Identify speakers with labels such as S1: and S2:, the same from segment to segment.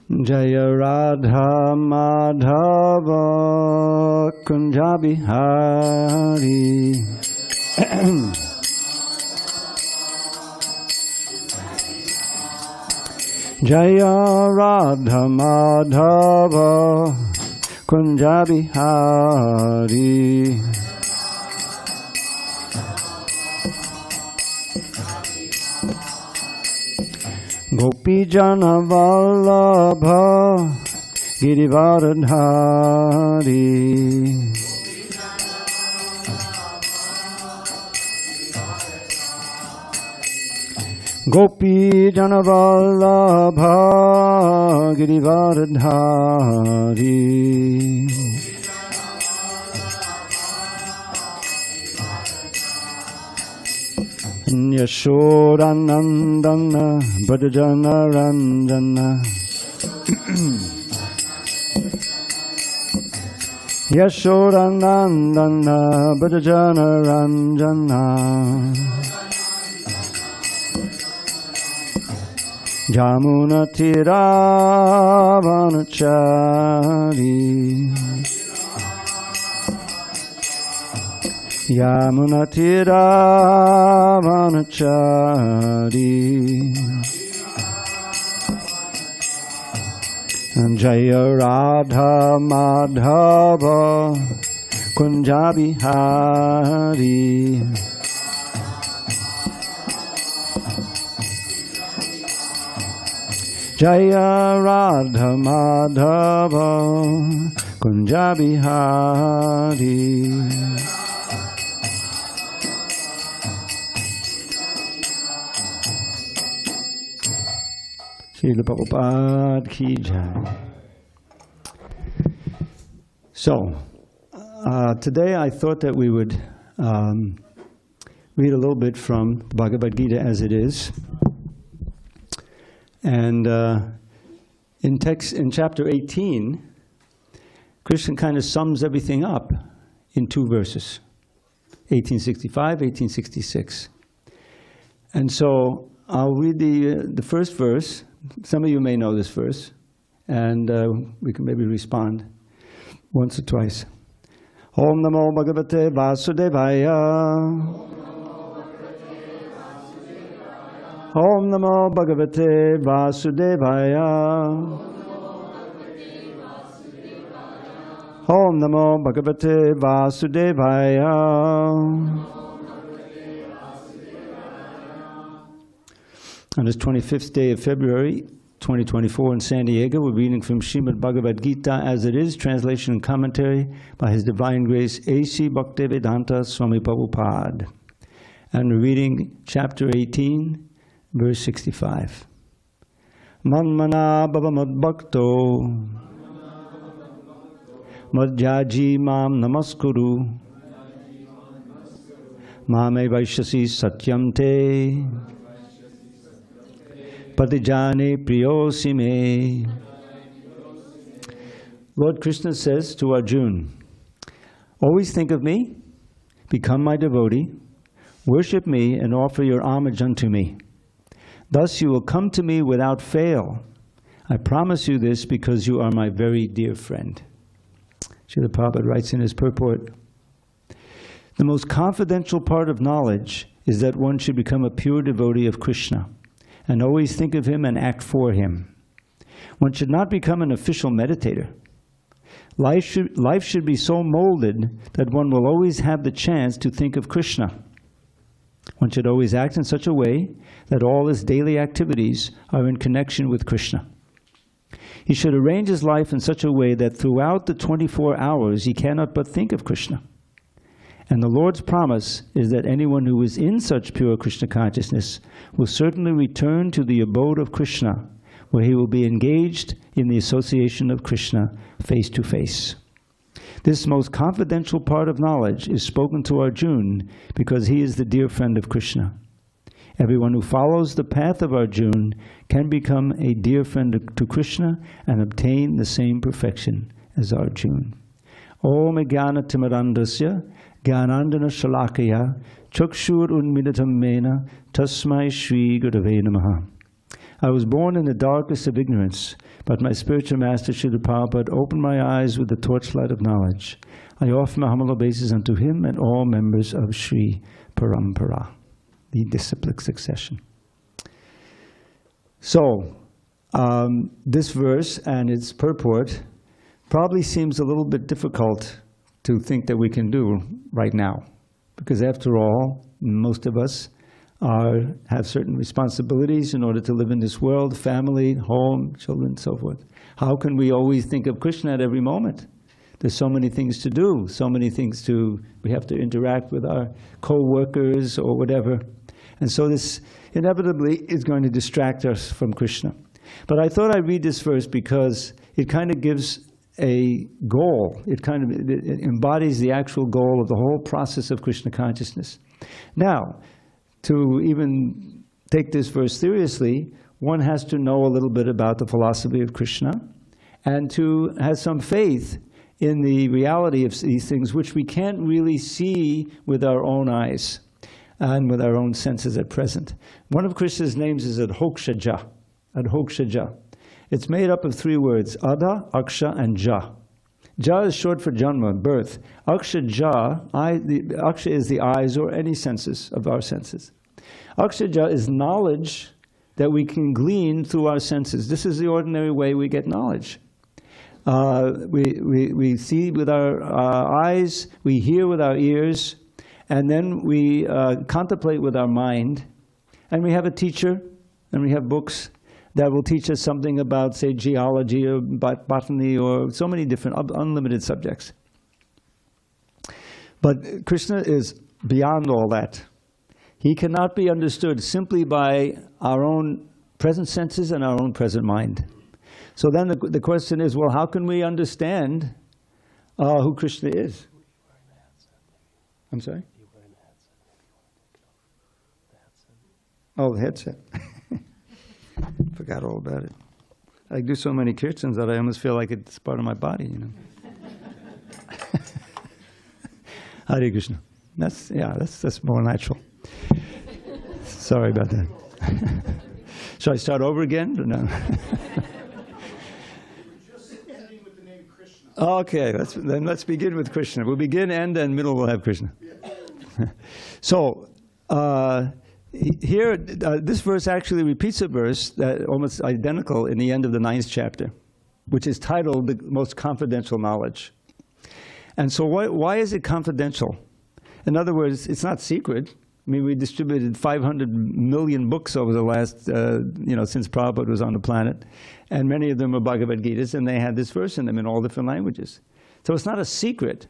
S1: Jaya Radha Madhava Kunja Bihari. Jaya Radha Madhava Kunja Bihari. Gopi Jana Vallabha Girivardhari. Gopi Jana Vallabha Girivardhari. Yashodanandana Bhajana Ranjana. Yashodanandana Bhajana Ranjana. Jamuna Tiravanachari. Yamuna Tiravanachari. Jaya Radha Madhava Kunja Bihari. Jaya Radha Madhava Kunja Bihari. Srila Prabhupada Ki Jai. So, today I thought that we would read a little bit from Bhagavad Gita as it is. And in chapter 18, Krishna kind of sums everything up in two verses, 1865, 1866. And so I'll read the first verse. Some of you may know this verse, and we can maybe respond once or twice. Om Namo Bhagavate Vasudevaya. Om Namo Bhagavate Vasudevaya. Om Namo Bhagavate Vasudevaya. On this 25th day of February, 2024 in San Diego, we're reading from Srimad Bhagavad Gita as it is, translation and commentary by His Divine Grace A.C. Bhaktivedanta Swami Prabhupada. And we're reading chapter 18, verse 65. Manmana bhava madbhakto madhyaji mam namaskuru mame vaishyasi satyam te Patijane priyosime. Lord Krishna says to Arjuna, always think of me, become my devotee, worship me and offer your homage unto me. Thus you will come to me without fail. I promise you this because you are my very dear friend. Srila Prabhupada writes in his purport, the most confidential part of knowledge is that one should become a pure devotee of Krishna and always think of him and act for him. One should not become an official meditator. Life should be so molded that one will always have the chance to think of Krishna. One should always act in such a way that all his daily activities are in connection with Krishna. He should arrange his life in such a way that throughout the 24 hours he cannot but think of Krishna. And the Lord's promise is that anyone who is in such pure Krishna consciousness will certainly return to the abode of Krishna, where he will be engaged in the association of Krishna face to face. This most confidential part of knowledge is spoken to Arjuna because he is the dear friend of Krishna. Everyone who follows the path of Arjuna can become a dear friend to Krishna and obtain the same perfection as Arjuna. Om Jnana Timirandasya Jnanandana Shalakaya Chakshur Unmidatam Mena Tasmai Shri Gurave Namaha. I was born in the darkest of ignorance, but my spiritual master, Srila Prabhupada, opened my eyes with the torchlight of knowledge. I offer my humble obeisance unto him and all members of Sri Parampara, the disciplic succession. So, this verse and its purport probably seems a little bit difficult to think that we can do right now. Because after all, most of us have certain responsibilities in order to live in this world, family, home, children, and so forth. How can we always think of Krishna at every moment? There's so many things to do, so many things we have to interact with our co-workers or whatever. And so this inevitably is going to distract us from Krishna. But I thought I'd read this verse because it kind of gives a goal. It embodies the actual goal of the whole process of Krishna consciousness. Now, to even take this verse seriously, one has to know a little bit about the philosophy of Krishna and to have some faith in the reality of these things which we can't really see with our own eyes and with our own senses at present. One of Krishna's names is Adhokshaja. Adhokshaja. It's made up of three words, Ada, Aksha, and Ja. Ja is short for Janma, birth. Aksha Aksha is the eyes or any senses of our senses. Aksha is knowledge that we can glean through our senses. This is the ordinary way we get knowledge. We see with our eyes, we hear with our ears, and then we contemplate with our mind. And we have a teacher, and we have books that will teach us something about, say, geology or botany or so many different unlimited subjects. But Krishna is beyond all that. He cannot be understood simply by our own present senses and our own present mind. So then the question is, well, how can we understand who Krishna is? I'm sorry? Oh, the headset. Forgot all about it. I do so many kirtans that I almost feel like it's part of my body, you know. Hare Krishna. That's more natural. Sorry about that. Shall I start over again? Or no?
S2: Just ending with the name Krishna.
S1: Okay, let's begin with Krishna. We'll begin, end, and middle we'll have Krishna. So, here, this verse actually repeats a verse that almost identical in the end of the 9th chapter, which is titled The Most Confidential Knowledge. And so why is it confidential? In other words, it's not secret. I mean, we distributed 500 million books over the last, since Prabhupada was on the planet. And many of them are Bhagavad Gitas, and they had this verse in them in all different languages. So it's not a secret,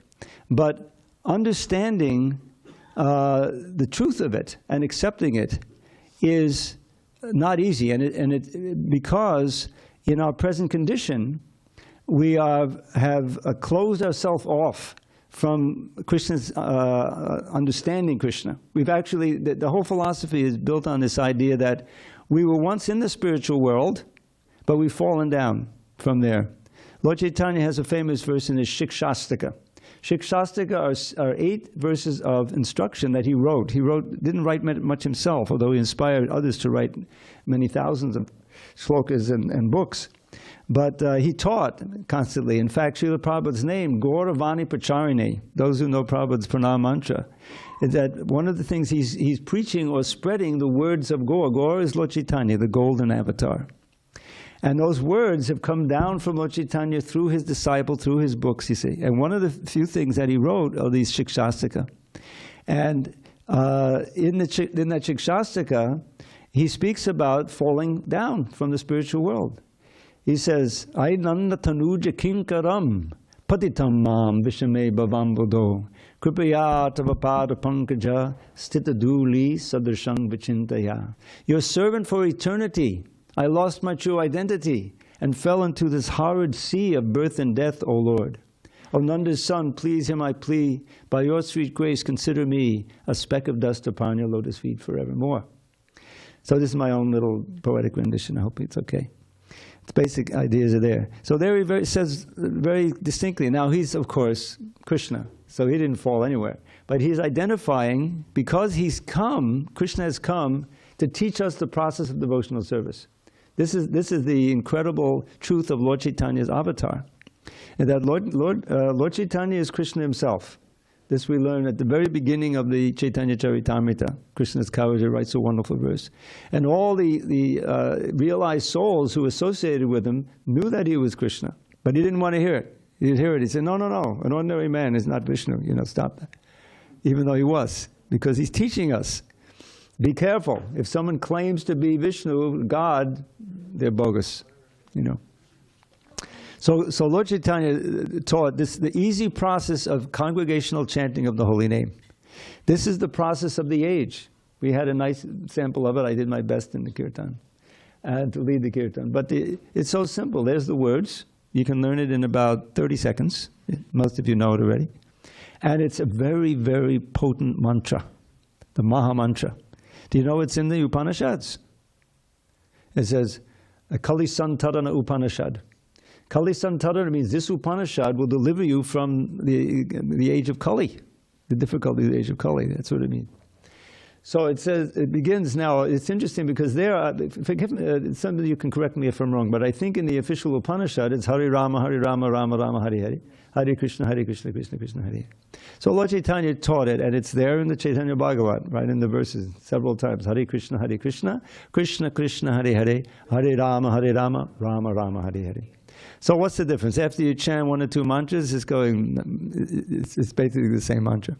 S1: but understanding the truth of it and accepting it is not easy, because in our present condition we have closed ourselves off from Krishna's understanding Krishna. We've actually, the whole philosophy is built on this idea that we were once in the spiritual world, but we've fallen down from there. Lord Chaitanya has a famous verse in his Shikshastika. Shikshastika are 8 verses of instruction that he wrote. He didn't write much himself, although he inspired others to write many thousands of shlokas and books. But he taught constantly. In fact, Srila Prabhupada's name, Gauravani Pracharini, those who know Prabhupada's pranam mantra, is that one of the things he's preaching or spreading the words of Gaur. Gaur is Lord Chaitanya, the golden avatar. And those words have come down from Lord Chaitanya through his disciple, through his books, you see. And one of the few things that he wrote are these Shikshastika. And in that Shikshastika, he speaks about falling down from the spiritual world. He says, Ainanda tanuja kinkaram patitam mam vishame bhavambodo kripaya tavapada pankaja stitaduli sadrashang vichintaya. Your servant for eternity, I lost my true identity and fell into this horrid sea of birth and death, O Lord. O Nanda's son, please him I plea, by your sweet grace consider me a speck of dust upon your lotus feet forevermore. So this is my own little poetic rendition. I hope it's okay. The basic ideas are there. So there he says very distinctly, now he's of course Krishna, so he didn't fall anywhere. But he's identifying, because he's come, Krishna has come to teach us the process of devotional service. This is the incredible truth of Lord Chaitanya's avatar. And that Lord Chaitanya is Krishna himself. This we learn at the very beginning of the Chaitanya Charitamrita. Krishna's Kavaja writes a wonderful verse. And all the realized souls who associated with him knew that he was Krishna. But he didn't want to hear it. He didn't hear it. He said, no, no, no. An ordinary man is not Vishnu. Stop that. Even though he was. Because he's teaching us. Be careful. If someone claims to be Vishnu, God, they're bogus. So Lord Chaitanya taught this, the easy process of congregational chanting of the holy name. This is the process of the age. We had a nice sample of it. I did my best in the kirtan and to lead the kirtan. But it's so simple. There's the words. You can learn it in about 30 seconds. Most of you know it already. And it's a very, very potent mantra, the Maha Mantra. Do you know it's in the Upanishads? It says, Kali Santarana Upanishad. Kali Santarana means this Upanishad will deliver you from the age of Kali, the difficulty of the age of Kali. That's what it means. So it says, it begins now. It's interesting because some of you can correct me if I'm wrong, but I think in the official Upanishad it's Hare Rama, Rama Rama, Hare Hare. Hare Krishna, Krishna Krishna, Hare Hare. So Lord Chaitanya taught it, and it's there in the Chaitanya Bhagavat, right in the verses, several times. Hare Krishna, Krishna Krishna, Hare Hare. Hare Rama, Rama Rama, Hare Hare. So what's the difference? After you chant one or two mantras, it's basically the same mantra.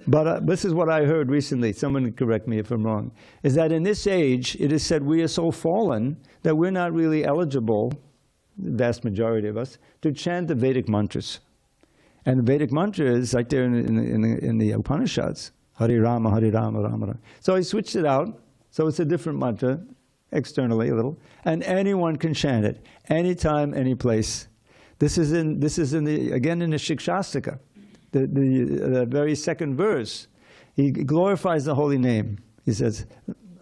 S1: But this is what I heard recently, someone can correct me if I'm wrong, is that in this age, it is said we are so fallen that we're not really eligible, the vast majority of us, to chant the Vedic mantras. And the Vedic mantra is right there in the Upanishads, Hare Rama, Rama Rama. So he switched it out, so it's a different mantra, externally a little, and anyone can chant it, anytime, any place. This is in the Shikshastika. The very second verse, he glorifies the holy name. He says,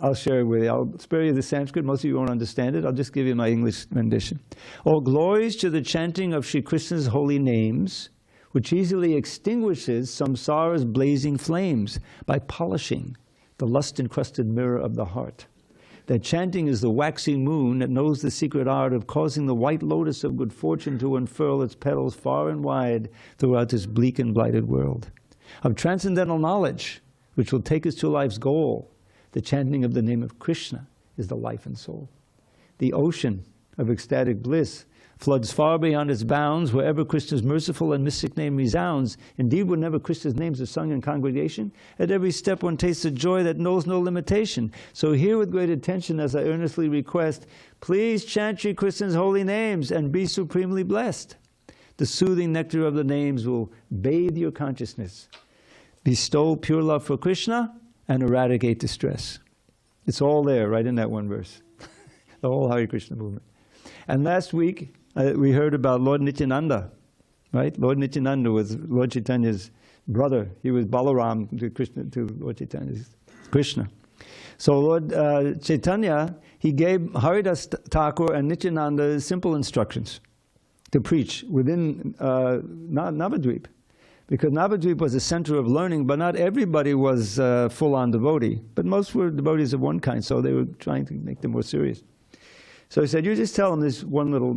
S1: I'll share it with you. I'll spare you the Sanskrit. Most of you won't understand it. I'll just give you my English rendition. All glories to the chanting of Sri Krishna's holy names, which easily extinguishes samsara's blazing flames by polishing the lust-encrusted mirror of the heart. That chanting is the waxing moon that knows the secret art of causing the white lotus of good fortune to unfurl its petals far and wide throughout this bleak and blighted world. Of transcendental knowledge, which will take us to life's goal, the chanting of the name of Krishna is the life and soul. The ocean of ecstatic bliss floods far beyond its bounds wherever Krishna's merciful and mystic name resounds. Indeed, whenever Krishna's names are sung in congregation, at every step one tastes a joy that knows no limitation. So hear with great attention as I earnestly request, please chant Sri Krishna's holy names and be supremely blessed. The soothing nectar of the names will bathe your consciousness, bestow pure love for Krishna, and eradicate distress. It's all there, right in that one verse. The whole Hare Krishna movement. And last week, we heard about Lord Nityananda, right? Lord Nityananda was Lord Chaitanya's brother. He was Balaram to Lord Chaitanya's Krishna. So Lord Chaitanya, he gave Haridas Thakur and Nityananda simple instructions to preach within Navadvip. Because Navadvip was a center of learning, but not everybody was full-on devotee. But most were devotees of one kind, so they were trying to make them more serious. So he said, you just tell them this one little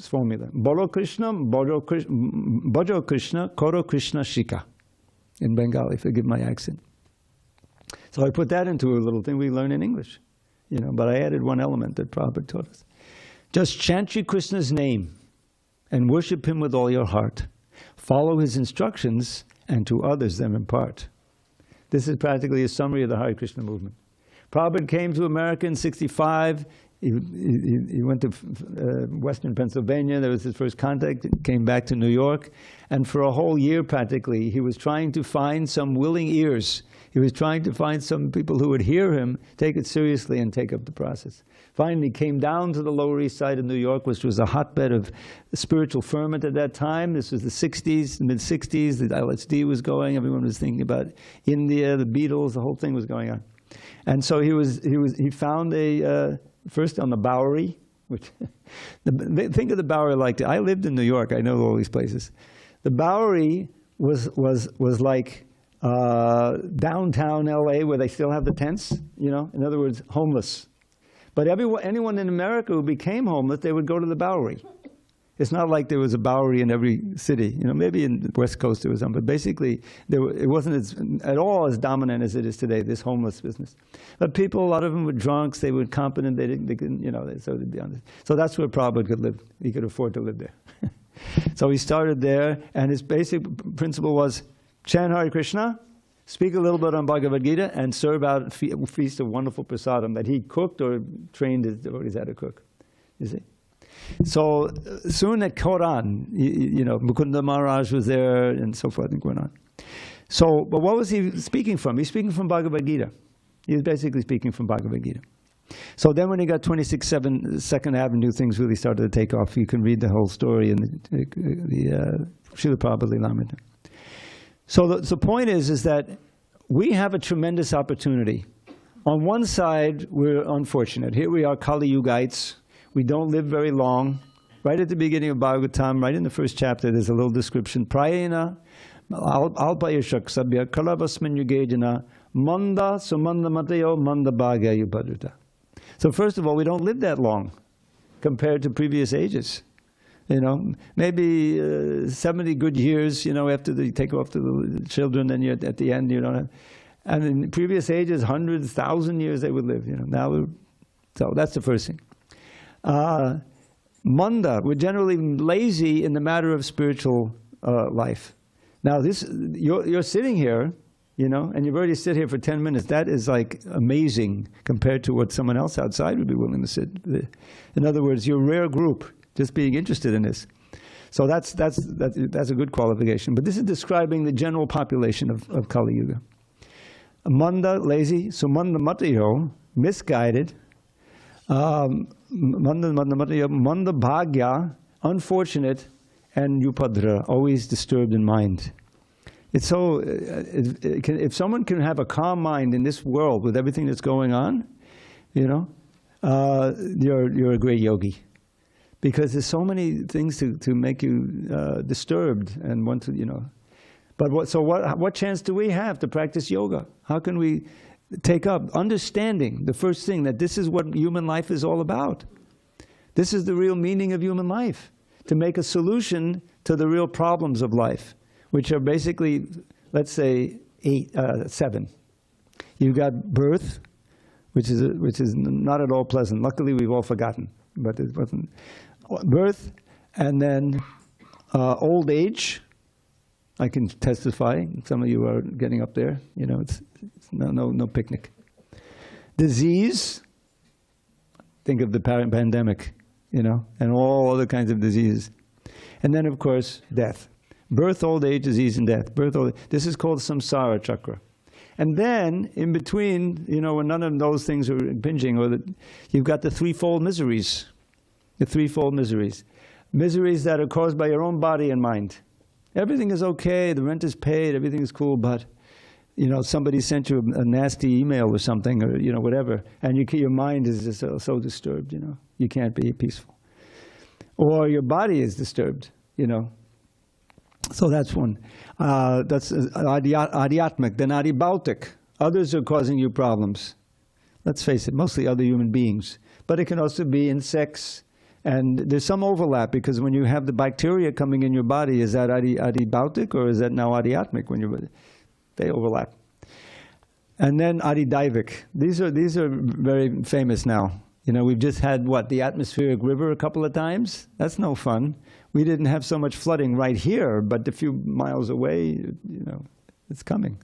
S1: formula. Bolo Krishna, Bhajo Krishna, Koro Krishna Shika. In Bengali, forgive my accent. So I put that into a little thing we learn in English. But I added one element that Prabhupada taught us. Just chant Shri Krishna's name and worship him with all your heart. Follow his instructions and to others them impart. This is practically a summary of the Hare Krishna movement. Prabhupada came to America in '65. He went to Western Pennsylvania. There was his first contact. Came back to New York. And for a whole year practically, he was trying to find some willing ears. He was trying to find some people who would hear him, take it seriously, and take up the process. Finally, came down to the Lower East Side of New York, which was a hotbed of spiritual ferment at that time. This was the '60s, mid-'60s. The LSD was going. Everyone was thinking about India, the Beatles. The whole thing was going on. And so he found first on the Bowery, which think of the Bowery like I lived in New York. I know all these places. The Bowery was like downtown LA, where they still have the tents. In other words, homeless. But anyone in America who became homeless, they would go to the Bowery. It's not like there was a Bowery in every city. You know, maybe in the West Coast there was some, but basically it wasn't at all as dominant as it is today, this homeless business. But people, a lot of them were drunks, they were incompetent, they couldn't, you know, so to be honest. So that's where Prabhupada could live. He could afford to live there. So he started there, and his basic principle was chant Hare Krishna, speak a little bit on Bhagavad Gita, and serve out a feast of wonderful prasadam that he cooked or trained his devotees how to cook. You see? So soon it caught on. You know, Mukunda Maharaj was there, and so forth and going on. So, but what was he speaking from? He's speaking from Bhagavad Gita. He was basically speaking from Bhagavad Gita. So then when he got 26-7 Second Avenue, things really started to take off. You can read the whole story in the Srila Prabhupada Lilamrita. So the point is that we have a tremendous opportunity. On one side, we're unfortunate. Here we are, Kali Yugites. We don't live very long. Right at the beginning of Bhagavatam, right in the first chapter, there's a little description. Prayena alpayashak sabya kalavasmin yugejana manda sumanda matayo manda bhagya yupadrita. So first of all, we don't live that long compared to previous ages. You know, maybe 70 good years, you know, after you take off to the children, then you're at the end, you don't have. And in previous ages, hundreds, 1,000 years they would live, you know. Now, so that's the first thing. Manda, we're generally lazy in the matter of spiritual life. Now you're sitting here, you know, and you've already sit here for 10 minutes. That is like amazing compared to what someone else outside would be willing to sit. In other words, you're a rare group just being interested in this. So that's a good qualification. But this is describing the general population of Kali Yuga. Manda, lazy, sumanda matayo, misguided. Manda bhagya, unfortunate, and yupadra, always disturbed in mind. It's so, if someone can have a calm mind in this world with everything that's going on, you know, you're a great yogi. Because there's so many things to make you disturbed and want to, you know. But what chance do we have to practice yoga? How can we take up understanding the first thing, that this is what human life is all about? This is the real meaning of human life, to make a solution to the real problems of life, which are basically, let's say, 7. You've got birth, which is not at all pleasant. Luckily, we've all forgotten, but it wasn't. Birth, and then old age. I can testify. Some of you are getting up there. You know, it's no picnic. Disease. Think of the pandemic, you know, and all other kinds of diseases. And then, of course, death. Birth, old age, disease, and death. Birth, old age. This is called samsara chakra. And then, in between, you know, when none of those things are impinging, you've got the threefold miseries. The threefold miseries. Miseries that are caused by your own body and mind. Everything is okay, the rent is paid, everything is cool, but, you know, somebody sent you a nasty email or something, or, you know, whatever, and your mind is just so disturbed, you know. You can't be peaceful. Or your body is disturbed, you know. So that's one. That's adhyatmic. Then adibautic. Others are causing you problems. Let's face it, mostly other human beings. But it can also be insects. And there's some overlap, because when you have the bacteria coming in your body, is that adibautic or is that now adhyatmic? They overlap. And then adidaivic. These are very famous now. You know, we've just had, the atmospheric river a couple of times? That's no fun. We didn't have so much flooding right here, but a few miles away, you know, it's coming.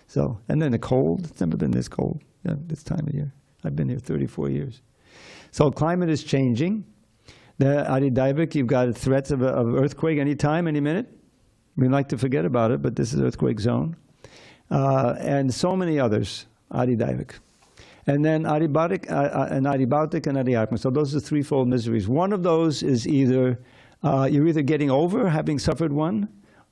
S1: So, and then the cold. It's never been this cold, this time of year. I've been here 34 years. So climate is changing. The adidaivic, you've got threats of earthquake any time, any minute. We like to forget about it, but this is earthquake zone. And so many others, adidaivic. And then adibautic and adhyatmic. So those are threefold miseries. One of those is either, you're either getting over having suffered one,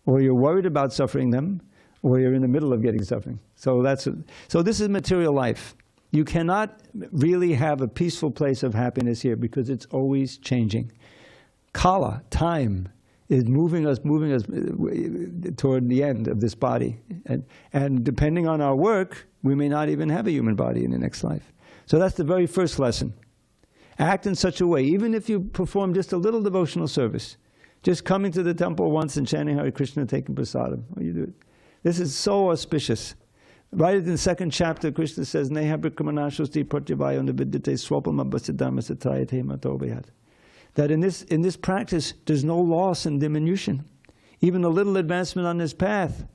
S1: or you're worried about suffering them, or you're in the middle of getting suffering. So this is material life. You cannot really have a peaceful place of happiness here, because it's always changing. Kala, time, is moving us toward the end of this body. And depending on our work, we may not even have a human body in the next life. So that's the very first lesson. Act in such a way, even if you perform just a little devotional service, just coming to the temple once and chanting Hare Krishna, taking prasadam, or you do it. This is so auspicious. Right in the second chapter, Krishna says, Neha Brikkamanashosti Pratyavayo Nividyate Swapam Abhasidama Satrayate Matobhyat. That in this practice, there's no loss and diminution. Even a little advancement on this path,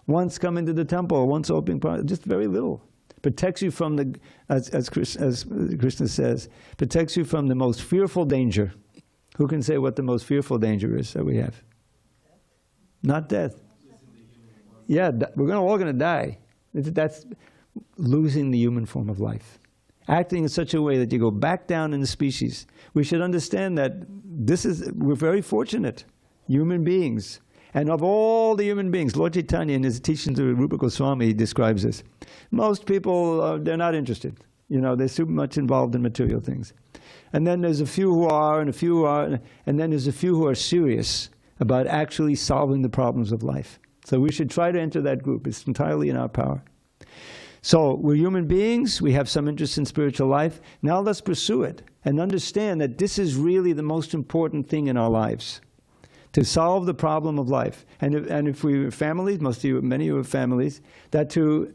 S1: once coming to the temple, once opening, just very little, protects you from the, as Krishna says, protects you from the most fearful danger. Who can say what the most fearful danger is that we have? Not death. Yeah, we're all going to die. That's losing the human form of life. Acting in such a way that you go back down in the species. We should understand that we're very fortunate, human beings. And of all the human beings, Lord Chaitanya in his teaching to Rupa Goswami describes this. Most people, they're not interested. You know, they're so much involved in material things. And then there's a few who are, and a few who are, and then there's a few who are serious about actually solving the problems of life. So we should try to enter that group. It's entirely in our power. So we're human beings. We have some interest in spiritual life. Now let's pursue it and understand that this is really the most important thing in our lives, to solve the problem of life. And if we have families, many of you have families, that to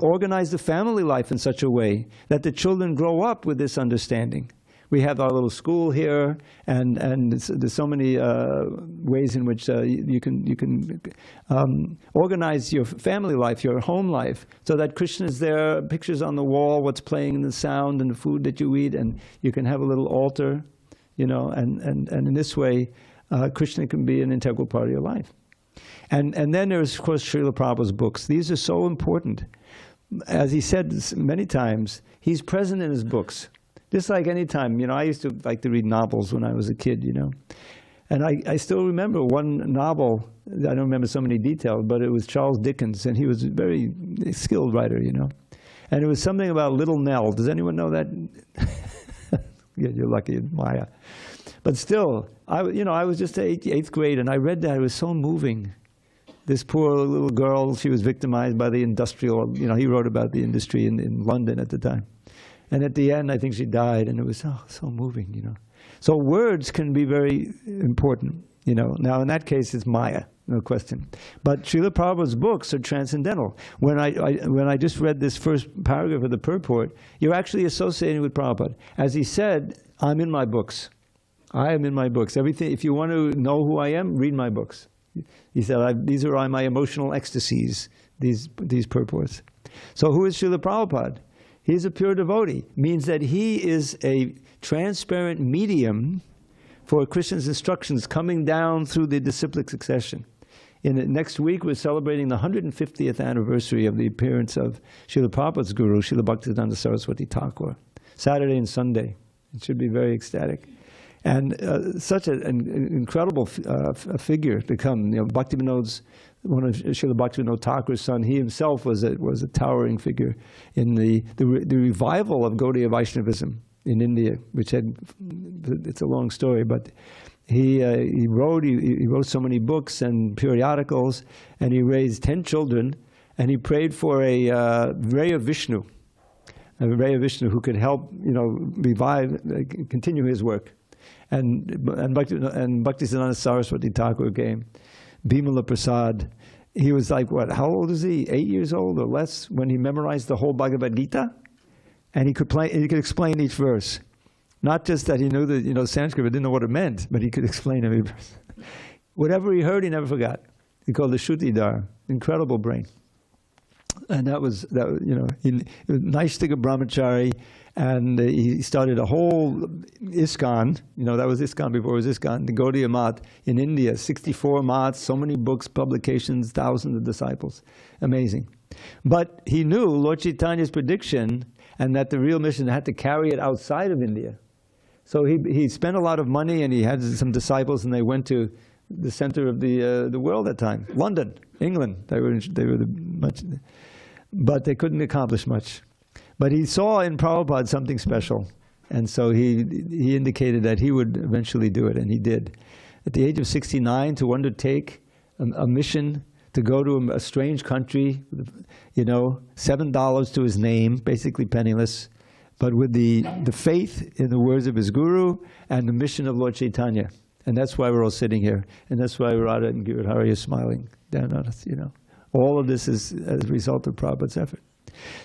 S1: organize the family life in such a way that the children grow up with this understanding. We have our little school here, and there's so many ways in which you can organize your family life, your home life, so that Krishna is there, pictures on the wall, what's playing in the sound and the food that you eat, and you can have a little altar, you know, and in this way, Krishna can be an integral part of your life. And then there's, of course, Srila Prabhupada's books. These are so important. As he said many times, he's present in his books. Just like any time, you know, I used to like to read novels when I was a kid, you know. And I still remember one novel, I don't remember so many details, but it was Charles Dickens, and he was a very skilled writer, you know. And it was something about Little Nell. Does anyone know that? Yeah, you're lucky, Maya. But still, I was just eighth grade, and I read that. It was so moving. This poor little girl, she was victimized by the industrial, you know, he wrote about the industry in London at the time. And at the end, I think she died, and it was so moving, you know. So words can be very important, you know. Now, in that case, it's Maya, no question. But Srila Prabhupada's books are transcendental. When I just read this first paragraph of the purport, you're actually associating with Prabhupada. As he said, I'm in my books. I am in my books. Everything. If you want to know who I am, read my books. He said, these are my emotional ecstasies, these purports. So who is Srila Prabhupada? He's a pure devotee. Means that he is a transparent medium for Krishna's instructions coming down through the disciplic succession. Next week, we're celebrating the 150th anniversary of the appearance of Srila Prabhupada's guru, Srila Bhaktivedanta Saraswati Thakur. Saturday and Sunday. It should be very ecstatic. And such an incredible figure to come. You know, Bhaktivinoda's, one of Srila Bhaktivinoda Thakur's son, he himself was a towering figure in the revival of Gaudiya Vaishnavism in India, which it's a long story, but he wrote so many books and periodicals, and he raised 10 children, and he prayed for a Ray of Vishnu who could help, you know, revive, continue his work. And Bhaktisiddhanta Saraswati Thakur came. Bimala Prasad, he was like, what, how old is he? 8 years old or less when he memorized the whole Bhagavad Gita? And he could explain each verse. Not just that he knew the, you know, Sanskrit, but didn't know what it meant, but he could explain every verse. Whatever he heard, he never forgot. He called it Shrutidhar. Incredible brain. And that was you know, he was Naishtika Brahmachari, and he started a whole ISKCON, you know, that was ISKCON before it was ISKCON, the Gaudiya Math in India, 64 maths, so many books, publications, thousands of disciples. Amazing. But he knew Lord Chaitanya's prediction, and that the real mission had to carry it outside of India. So he spent a lot of money, and he had some disciples, and they went to the center of the world at the time, London, England. They were much, but they couldn't accomplish much. But he saw in Prabhupada something special, and so he indicated that he would eventually do it, and he did. At the age of 69, to undertake a mission to go to a strange country, you know, $7 to his name, basically penniless, but with the faith in the words of his guru and the mission of Lord Chaitanya. And that's why we're all sitting here. And that's why Radha and Giridhari are smiling down on us, you know. All of this is as a result of Prabhupada's effort.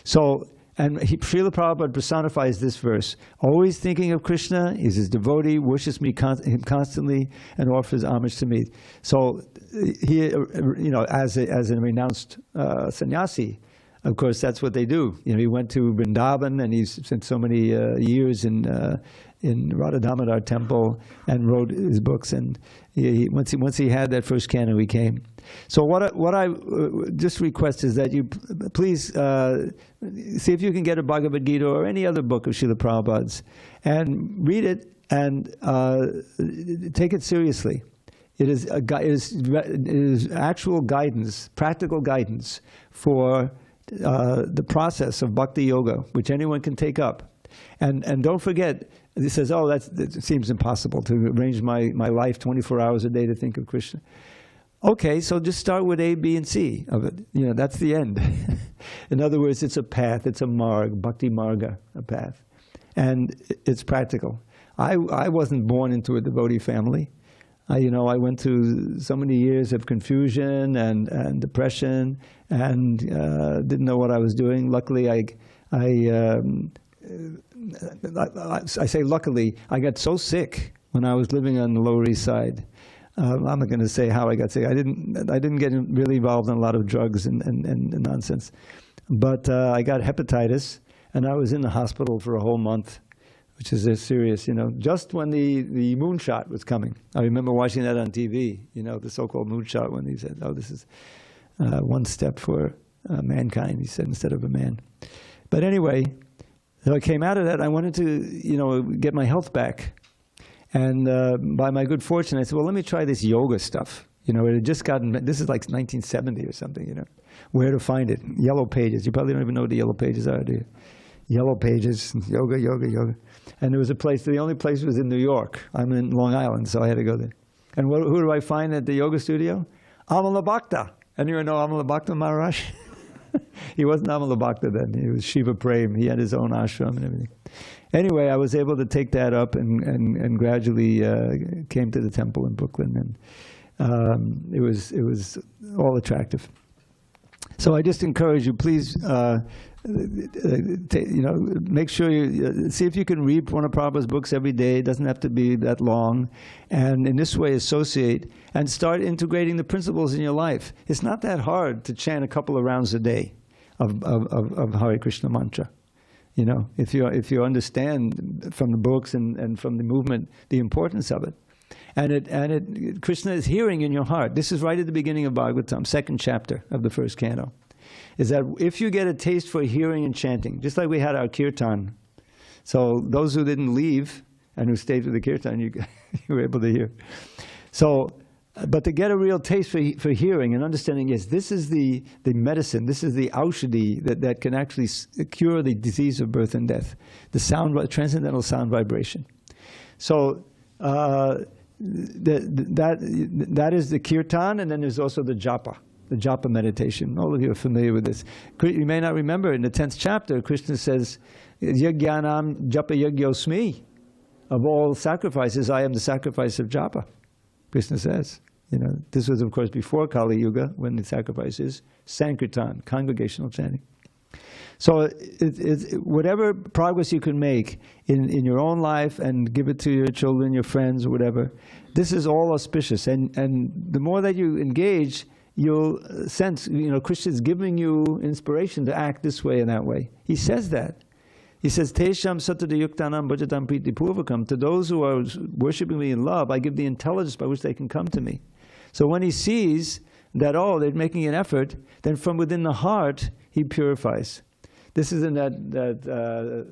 S1: So, and Srila Prabhupada personifies this verse. Always thinking of Krishna, is his devotee, worships him constantly, and offers homage to me. So, he, you know, as a renounced sannyasi, of course, that's what they do. You know, he went to Vrindavan, and he spent so many years in Radha Damodar temple and wrote his books. And once he had that first canon, he came. So what I just request is that you please see if you can get a Bhagavad Gita or any other book of Srila Prabhupada's and read it and take it seriously. It is actual guidance, practical guidance for the process of bhakti yoga, which anyone can take up. And don't forget, it says, oh, that seems impossible to arrange my life 24 hours a day to think of Krishna. Okay, so just start with A, B, and C of it. You know, that's the end. In other words, it's a path, it's a marg, bhakti marga, a path. And it's practical. I wasn't born into a devotee family. You know, I went through so many years of confusion and depression and didn't know what I was doing. Luckily, I say luckily, I got so sick when I was living on the Lower East Side. I'm not going to say how I got sick. I didn't get really involved in a lot of drugs and nonsense. But I got hepatitis, and I was in the hospital for a whole month, which is serious, you know, just when the moonshot was coming. I remember watching that on TV, you know, the so-called moonshot, when he said, oh, this is one step for mankind, he said, instead of a man. But anyway, so I came out of that. I wanted to, you know, get my health back. And by my good fortune, I said, well, let me try this yoga stuff. You know, it had just gotten, this is like 1970 or something, you know. Where to find it? Yellow Pages. You probably don't even know what the Yellow Pages are, do you? Yellow Pages, yoga. And there was a place, the only place was in New York. I'm in Long Island, so I had to go there. And who do I find at the yoga studio? Amala Bhakta. Anyone know Amala Bhakta Maharaj? He wasn't Amala Bhakta then. He was Shiva Prem. He had his own ashram and everything. Anyway, I was able to take that up and gradually came to the temple in Brooklyn. And it was all attractive. So I just encourage you, please, you know, make sure you see if you can read one of Prabhupada's books every day. It doesn't have to be that long, and in this way associate and start integrating the principles in your life. It's not that hard to chant a couple of rounds a day of Hare Krishna mantra. You know, if you understand from the books and from the movement the importance of it. And Krishna is hearing in your heart. This is right at the beginning of Bhagavatam, 2nd chapter of the 1st canto. Is that if you get a taste for hearing and chanting, just like we had our kirtan. So those who didn't leave and who stayed with the kirtan, you were able to hear. So, but to get a real taste for hearing and understanding, yes, this is the medicine, this is the aushadhi that can actually cure the disease of birth and death, the transcendental sound vibration. So, that is the kirtan, and then there's also the japa meditation. All of you are familiar with this. You may not remember, in the 10th chapter, Krishna says, Yajnanam japa yagyosmi. Of all sacrifices, I am the sacrifice of japa. Krishna says. You know, this was, of course, before Kali Yuga, when the sacrifice is Sankirtan, congregational chanting. So whatever progress you can make in your own life and give it to your children, your friends, or whatever, this is all auspicious. And the more that you engage, you'll sense, you know, Krishna is giving you inspiration to act this way and that way. He says that. He says, Tesham satada yuktanam bhajatam priti purvakam. To those who are worshipping me in love, I give the intelligence by which they can come to me. So when he sees that, oh, they're making an effort, then from within the heart, he purifies. This is in that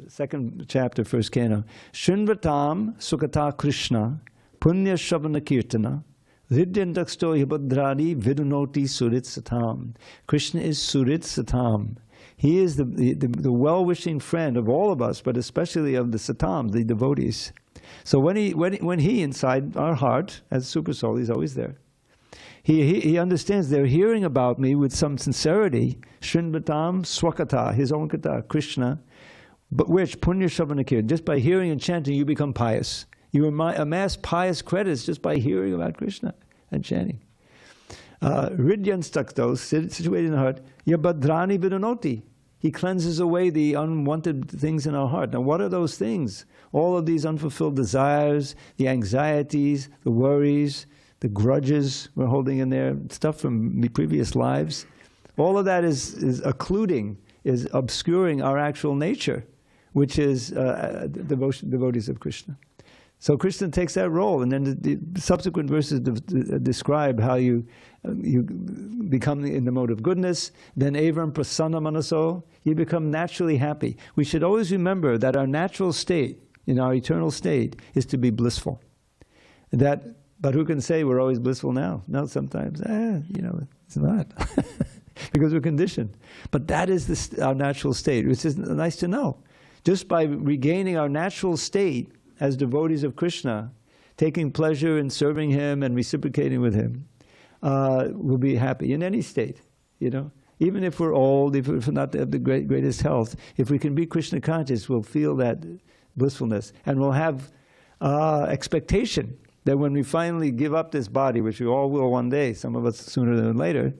S1: 2nd chapter, 1st canto. Shrunvatam sukata Krishna, punya shavana kirtana, Vidyantaksto hibhadradi vidunoti surit satam. Krishna is surit satam. He is the well-wishing friend of all of us, but especially of the satam, the devotees. So when he inside our heart, as Super Soul, he's always there. He understands they're hearing about me with some sincerity. Srinvatam swakata, his own kata, Krishna, But which, punya shravanakir, just by hearing and chanting, you become pious. You amass pious credits just by hearing about Krishna and chanting. Ridyan staktos, situated in the heart, yabhadrani vidhanoti. He cleanses away the unwanted things in our heart. Now what are those things? All of these unfulfilled desires, the anxieties, the worries, the grudges we're holding in there, stuff from the previous lives. All of that is occluding, is obscuring our actual nature, which is devotees of Krishna. So Krishna takes that role, and then the subsequent verses describe how you become in the mode of goodness. Then evam prasanna manaso, you become naturally happy. We should always remember that our natural state, in our eternal state, is to be blissful. But who can say we're always blissful now? No, sometimes, it's not. Because we're conditioned. But that is our natural state, which is nice to know. Just by regaining our natural state as devotees of Krishna, taking pleasure in serving Him and reciprocating with Him, we'll be happy in any state, Even if we're old, if we're not have the greatest health, if we can be Krishna conscious, we'll feel that blissfulness. And we'll have expectation that when we finally give up this body, which we all will one day, some of us sooner than later,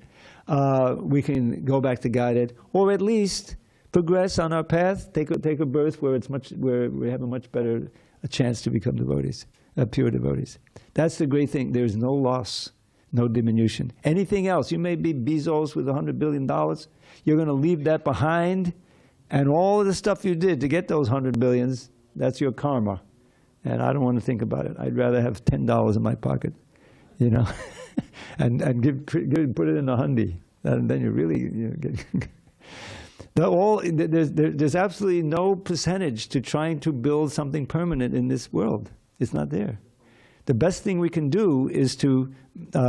S1: we can go back to Godhead, or at least progress on our path, take a birth where we have a much better chance to become devotees, pure devotees. That's the great thing. There's no loss, no diminution. Anything else, you may be Bezos with $100 billion, you're going to leave that behind, and all of the stuff you did to get those 100 billions, that's your karma. And I don't want to think about it. I'd rather have $10 in my pocket, and put it in a hundi. And then you really get... There's absolutely no percentage to trying to build something permanent in this world. It's not there. The best thing we can do is to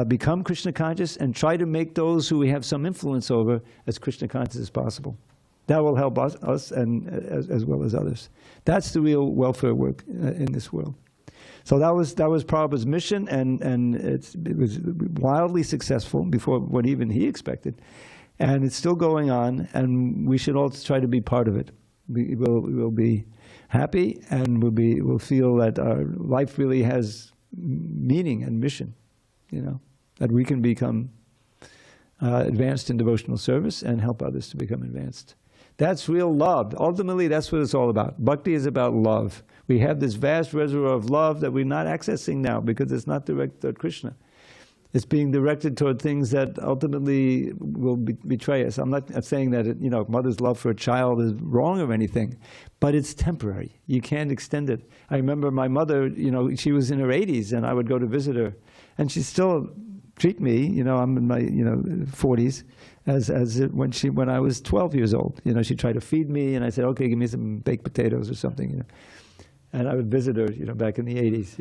S1: become Krishna conscious and try to make those who we have some influence over as Krishna conscious as possible. That will help us and as well as others. That's the real welfare work in this world. So that was Prabhupada's mission, and it was wildly successful before what even he expected. And it's still going on, and we should all try to be part of it. We will be happy, and we'll feel that our life really has meaning and mission, that we can become advanced in devotional service and help others to become advanced. That's real love. Ultimately, that's what it's all about. Bhakti is about love. We have this vast reservoir of love that we're not accessing now because it's not directed toward Krishna. It's being directed toward things that ultimately will betray us. I'm not saying that mother's love for a child is wrong or anything, but it's temporary. You can't extend it. I remember my mother, she was in her 80s, and I would go to visit her, and she still treat me, I'm in my 40s, when I was 12 years old. She tried to feed me, and I said, okay, give me some baked potatoes or something. And I would visit her, back in the 80s.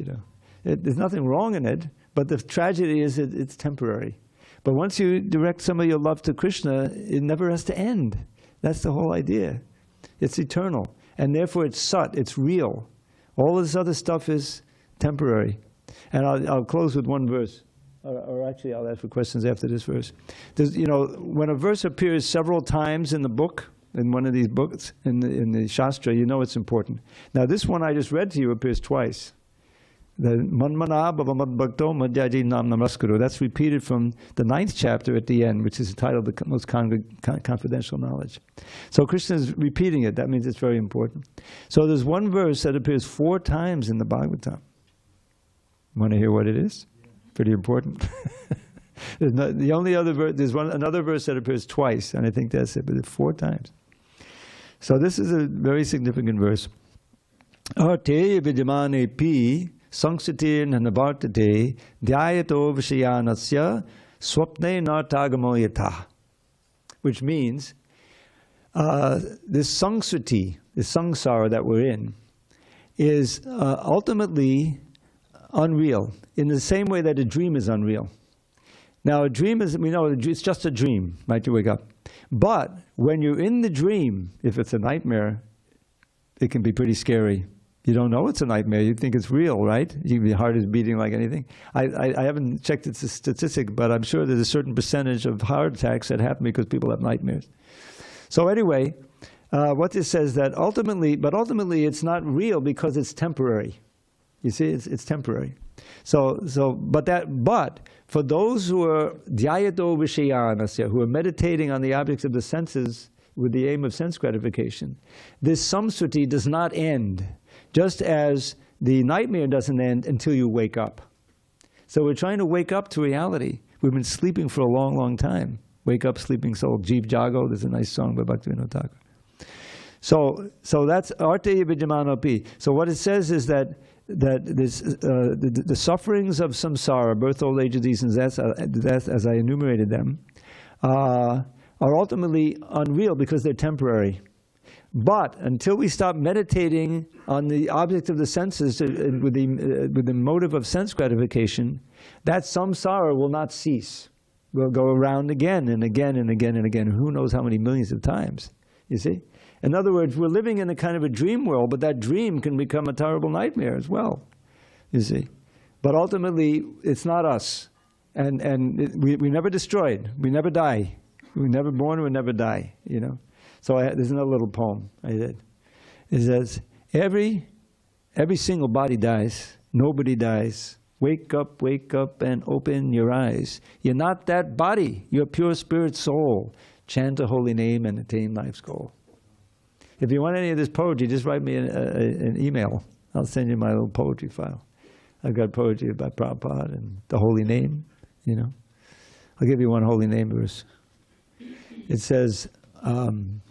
S1: There's nothing wrong in it. But the tragedy is it's temporary. But once you direct some of your love to Krishna, it never has to end. That's the whole idea. It's eternal. And therefore it's sat, it's real. All this other stuff is temporary. And I'll close with one verse. Or actually I'll ask for questions after this verse. When a verse appears several times in the book, in one of these books, in the Shastra, it's important. Now this one I just read to you appears twice. The Manmana Bhavamad Bhakto Madhyaji Nam Namaskuru. That's repeated from the 9th chapter at the end, which is titled The Most Confidential Knowledge. So Krishna is repeating it. That means it's very important. So there's one verse that appears 4 times in the Bhagavatam. Want to hear what it is? Pretty important. The only other verse, another verse that appears twice, and I think that's it, but it's 4 times. So this is a very significant verse. Arte vidimane pi Sangsati nanavartate dhyayato vishayanasya swapne nartagamo yata. Which means, this sangsati, the samsara that we're in, is ultimately unreal, in the same way that a dream is unreal. Now a dream is, we know it's just a dream, right? You wake up. But when you're in the dream, if it's a nightmare, it can be pretty scary. You don't know it's a nightmare. You think it's real, right? Your heart is beating like anything. I haven't checked the statistic, but I'm sure there's a certain percentage of heart attacks that happen because people have nightmares. So anyway, what this says that ultimately it's not real because it's temporary. You see, it's temporary. But for those who are dhyayato vishayanasya, who are meditating on the objects of the senses with the aim of sense gratification, this samsriti does not end, just as the nightmare doesn't end until you wake up. So we're trying to wake up to reality. We've been sleeping for a long, long time. Wake up, sleeping soul. Jeev Jago, there's a nice song by Bhaktivinoda Thakur. So that's Arteya Vidyamanopi. So what it says is that the sufferings of samsara, birth, old age, disease, and death, as I enumerated them, are ultimately unreal because they're temporary. But until we stop meditating on the object of the senses with the motive of sense gratification, that samsara will not cease. We'll go around again and again and again and again. Who knows how many millions of times, you see? In other words, we're living in a kind of a dream world, but that dream can become a terrible nightmare as well, you see. But ultimately, it's not us. And we never destroyed. We never die. We're never born, we never die, you know. So there's another little poem I did. It says, every single body dies. Nobody dies. Wake up and open your eyes. You're not that body. You're pure spirit soul. Chant a holy name and attain life's goal. If you want any of this poetry, just write me an email. I'll send you my little poetry file. I've got poetry about Prabhupada and the holy name, you know. I'll give you one holy name verse. It says, Jiyam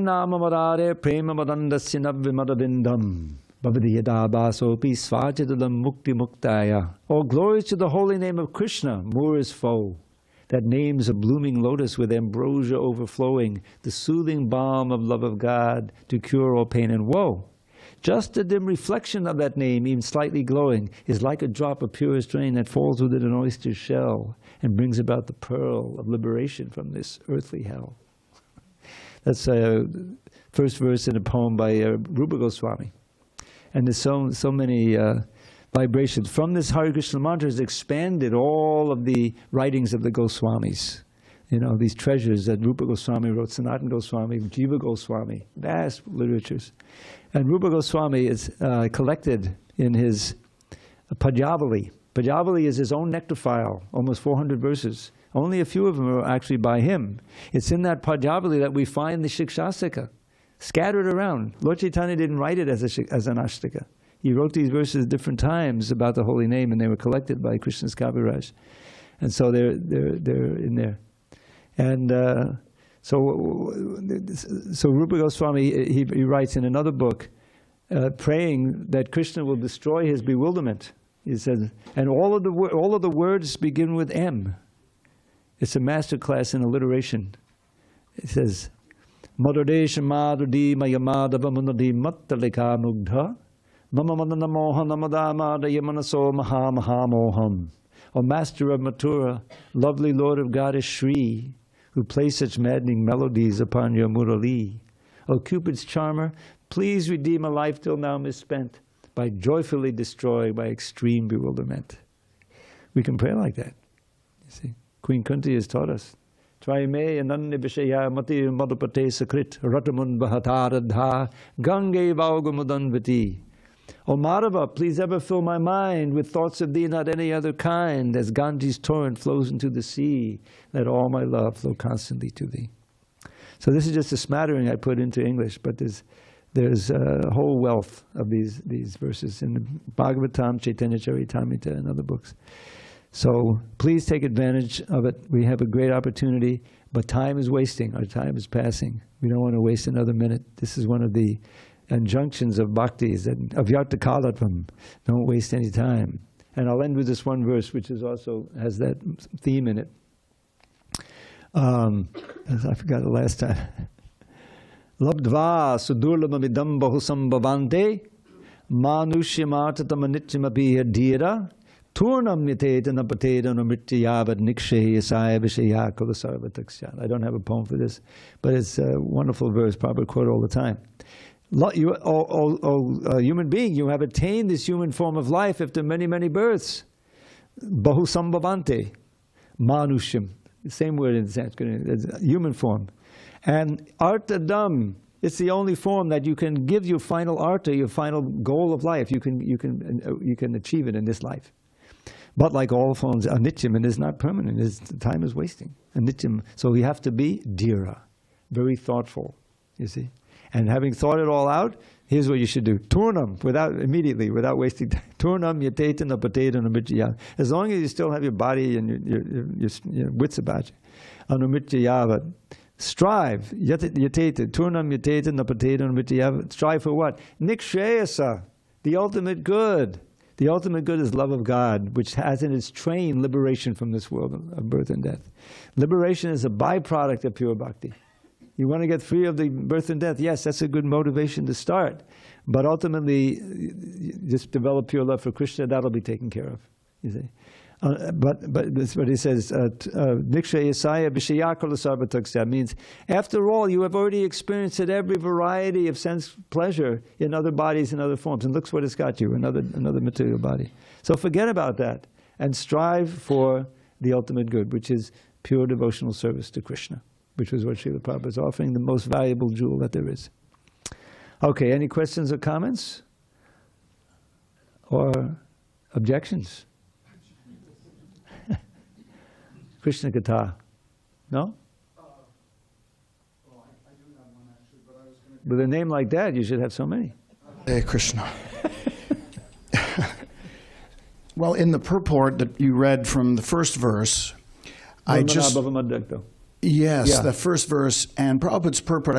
S1: nama madare prema madandasya navvimadavindam bhavadiyada basopi svajadadam mukti muktaya. All glories to the holy name of Krishna, Mura's foe. That name's a blooming lotus with ambrosia overflowing, the soothing balm of love of God to cure all pain and woe. Just a dim reflection of that name, even slightly glowing, is like a drop of purest rain that falls within an oyster's shell and brings about the pearl of liberation from this earthly hell. That's first verse in a poem by Rupa Goswami. And there's so many vibrations. From this Hare Krishna mantra has expanded all of the writings of the Goswamis. You know, these treasures that Rupa Goswami wrote, Sanatana Goswami, Jiva Goswami, vast literatures. And Rupa Goswami is collected in his Pajavali. Pajavali is his own nectar file, almost 400 verses. Only a few of them are actually by him. It's in that Pajavali that we find the Shikshastika scattered around. Lord Chaitanya didn't write it as an Ashtaka. He wrote these verses at different times about the holy name, and they were collected by Krishna's Kaviraj. And so they're in there. And so Rupa Goswami, he writes in another book, praying that Krishna will destroy his bewilderment. He says, and all of the words begin with M. It's a master class in alliteration. It says, Madhudesha Madhudi Mayamadava Munadi Mattalika Mugdha Mama Madana Mohana Madamada Yamanaso Maha Maha Moham. O Master of Mathura, lovely Lord of Goddess Shri, who play such maddening melodies upon your Murali. O Cupid's charmer, please redeem a life till now misspent by joyfully destroying by extreme bewilderment. We can pray like that, you see. Queen Kunti has taught us. Try me ananya vishaya mati madhupate sakrit ratamun bahataradha gange vaugumudanvati. O Madhava, please ever fill my mind with thoughts of thee, not any other kind. As Ganges torrent flows into the sea, let all my love flow constantly to thee. So this is just a smattering I put into English, but there's a whole wealth of these verses in the Bhagavatam, Chaitanya Charitamrita, and other books. So please take advantage of it. We have a great opportunity, but time is wasting. Our time is passing. We don't want to waste another minute. This is one of the injunctions of bhaktis, and avyarta kalatvam. Don't waste any time. And I'll end with this one verse, which is also has that theme in it. I forgot it last time. Labdva sudurlamamidam bahusambhavante manushyamatatamanichyamapiya dhira turnam yateta napateta namrityavad nikshe yasaya vishaya kulasarvataksyan. I don't have a poem for this, but it's a wonderful verse, probably quote all the time. You, human being, you have attained this human form of life after many, many births. Bahusambhavante, manushyam. The same word in Sanskrit, it's a human form. And artadam, it's the only form that you can give your final arta, your final goal of life. You can achieve it in this life. But like all forms, anityam, it is not permanent. Time is wasting. Anityam. So we have to be dhira, very thoughtful, you see. And having thought it all out, here's what you should do. Turnam, without wasting time. Turnam yatetan apatetan anumitya. As long as you still have your body and your wits about you. Anumitya. Strive. Yatetan. Turnam yatetan apatetan anumitya. Strive for what? Nikshayasa. The ultimate good. The ultimate good is love of God, which has in its train liberation from this world of birth and death. Liberation is a byproduct of pure bhakti. You want to get free of the birth and death, yes, that's a good motivation to start. But ultimately, just develop pure love for Krishna, that'll be taken care of, you see. But that's what he says, Niksha Yasaya Vishayakala Sarvataksya means, after all, you have already experienced every variety of sense pleasure in other bodies and other forms. And look what it's got you, another material body. So forget about that and strive for the ultimate good, which is pure devotional service to Krishna, which was what Srila Prabhupada is offering, the most valuable jewel that there is. Okay, any questions or comments? Or objections? Krishna Katha. No?
S2: Well, I do have one actually, but I was going to...
S1: With a name like that, you should have so many.
S2: Hey, Krishna. Well, in the purport that you read from the first verse, Yes,
S1: Yeah.
S2: the first verse, and Prabhupada's purport,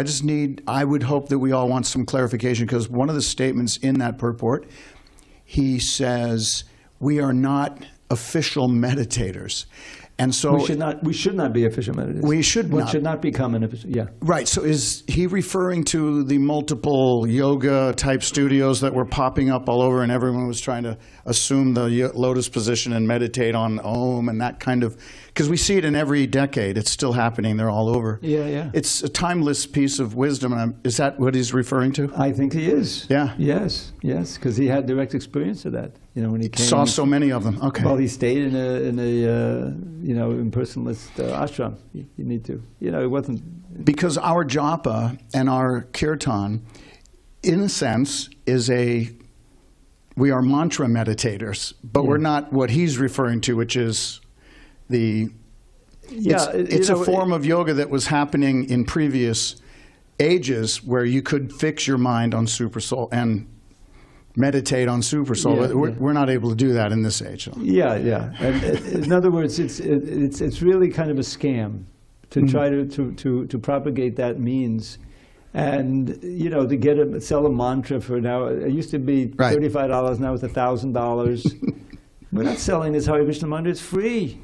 S2: I would hope that we all want some clarification, because one of the statements in that purport, he says, we are not official meditators. And so
S1: we should not be official meditators.
S2: We should not.
S1: One should not become an official, yeah.
S2: Right, so is he referring to the multiple yoga type studios that were popping up all over and everyone was trying to assume the lotus position and meditate on Om and that kind of, because we see it in every decade, it's still happening, they're all over.
S1: Yeah.
S2: It's a timeless piece of wisdom, and is that what he's referring to?
S1: I think he is.
S2: Yeah.
S1: Yes, because he had direct experience of that. You know, when he came,
S2: Saw so many of them, okay.
S1: Well, he stayed in a impersonalist ashram. You need to, it wasn't...
S2: Because our japa and our kirtan, in a sense, we are mantra meditators, but we're not what he's referring to, which is it's a form of yoga that was happening in previous ages where you could fix your mind on Super Soul and meditate on Super Soul.
S1: Yeah,
S2: but we're not able to do that in this age.
S1: Yeah. And, in other words, it's really kind of a scam to try to propagate that means, and to sell a mantra for now. It used to be $35, now it's $1,000. We're not selling this Hare Krishna mantra; it's free.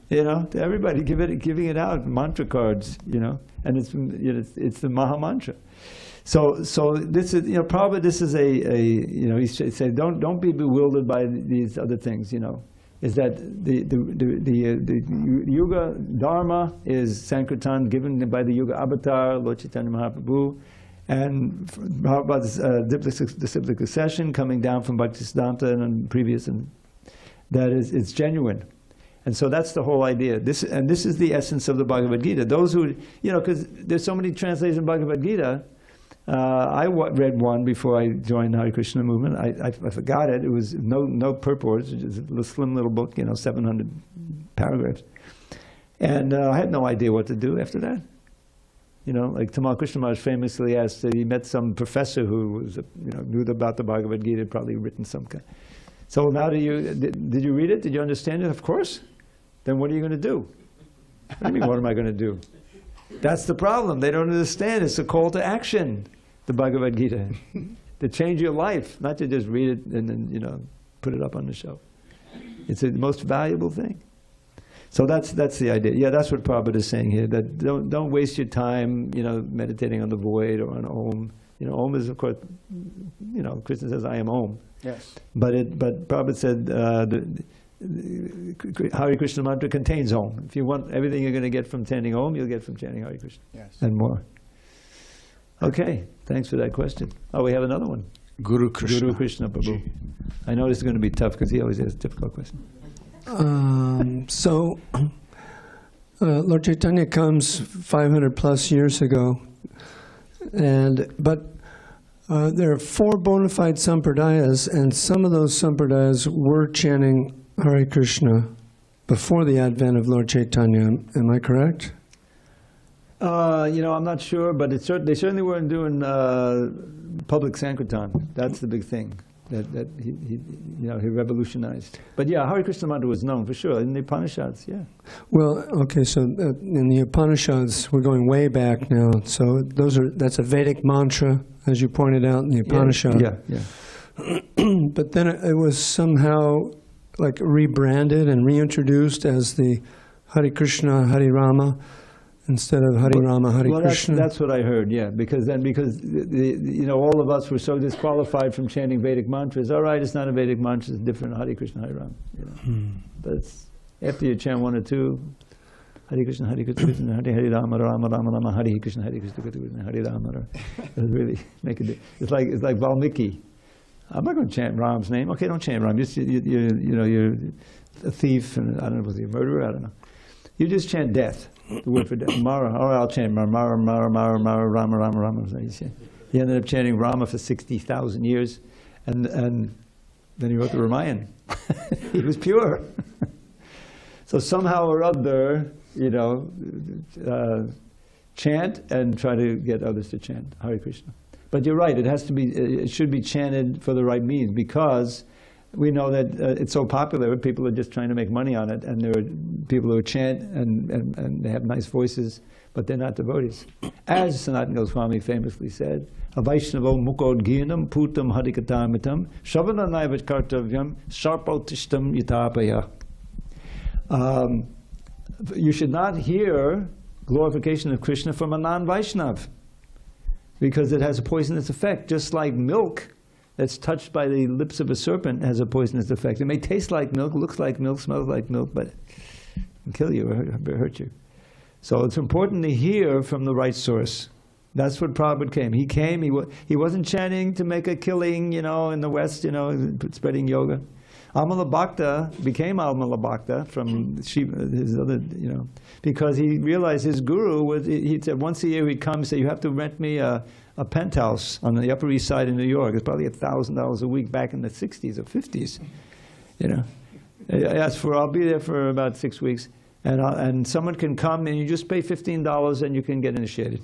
S1: To everybody, giving it out, mantra cards. And it's the Maha Mantra. So this is, probably this is he said, don't be bewildered by these other things, is that the Yuga Dharma is Sankirtan given by the Yuga Avatar, Lord Chaitanya Mahaprabhu, and Prabhupada's disciplic succession coming down from Bhaktisiddhanta and previous, and that is, it's genuine. And so that's the whole idea. This is the essence of the Bhagavad Gita. Those who, because there's so many translations of Bhagavad Gita. I read one before I joined the Hare Krishna movement. I forgot it. It was no purport. It was a slim little book, 700 paragraphs. And I had no idea what to do after that. Like Tamal Krishna Maharaj famously asked, he met some professor who was, knew about the Bhagavad Gita, probably written some kind. So now did you read it? Did you understand it? Of course. Then what are you going to do? What do you mean, what am I going to do? That's the problem. They don't understand. It's a call to action, the Bhagavad Gita, to change your life, not to just read it and then put it up on the shelf. It's the most valuable thing. So that's the idea. Yeah, that's what Prabhupada is saying here. That don't waste your time, meditating on the void or on Om. Om is, of course, Krishna says, "I am Om."
S2: Yes.
S1: But Prabhupada said the Hare Krishna mantra contains Om. If you want everything you're going to get from chanting Om, you'll get from chanting Hare Krishna.
S2: Yes.
S1: And more. Okay, thanks for that question. Oh, we have another one.
S2: Guru Krishna.
S1: Guru Krishna Prabhu. I know this is going to be tough because he always has a difficult question.
S3: So, Lord Chaitanya comes 500 plus years ago, but there are 4 bona fide sampradayas, and some of those sampradayas were chanting Hare Krishna before the advent of Lord Chaitanya. Am I correct?
S1: I'm not sure, but they certainly weren't doing public Sankirtan. That's the big thing that he revolutionized. But yeah, Hare Krishna mantra was known for sure in the Upanishads. Yeah.
S3: Well, okay, so in the Upanishads, we're going way back now. So that's a Vedic mantra, as you pointed out in the Upanishad.
S1: Yeah.
S3: But then it was somehow like rebranded and reintroduced as the Hare Krishna, Hare Rama, instead of Hare Rama, Hare Krishna.
S1: That's what I heard, yeah. Because all of us were so disqualified from chanting Vedic mantras. All right, it's not a Vedic mantra, it's different. Hare Krishna, Hare Rama. But after you chant 1 or 2, Hare Krishna, Krishna, Hare Rama, Rama Rama Rama, Hare Krishna, Krishna, Hare Rama. It really make a difference. It's like Valmiki. I'm not going to chant Ram's name. Okay, don't chant Ram. You're a thief, and I don't know, was he a murderer? I don't know. You just chant death. The word for death. Mara. All right, I'll chant Mara, Rama, Rama, Rama. He ended up chanting Rama for 60,000 years, and then he wrote the Ramayana. He was pure. So somehow or other, chant and try to get others to chant Hare Krishna. But you're right. It should be chanted for the right means, because we know that it's so popular. People are just trying to make money on it, and there are people who chant and they have nice voices, but they're not devotees. As Sanatana Goswami famously said, "Avaishnavo mukod ginam putam harikatamitam shavana naivat kartavyam sharpotishtam yatapaya." You should not hear glorification of Krishna from a non-Vaishnav, because it has a poisonous effect, just like milk that's touched by the lips of a serpent has a poisonous effect. It may taste like milk, looks like milk, smells like milk, but it can kill you or hurt you. So it's important to hear from the right source. That's what Prabhupada came. He wasn't chanting to make a killing, in the West, spreading yoga. Amala Bhakta became Amala Bhakta from his other, because he realized his guru he said once a year he'd come and say, "You have to rent me a penthouse on the Upper East Side in New York." It's probably $1,000 a week back in the 60s or 50s. I asked I'll be there for about 6 weeks, and someone can come and you just pay $15 and you can get initiated.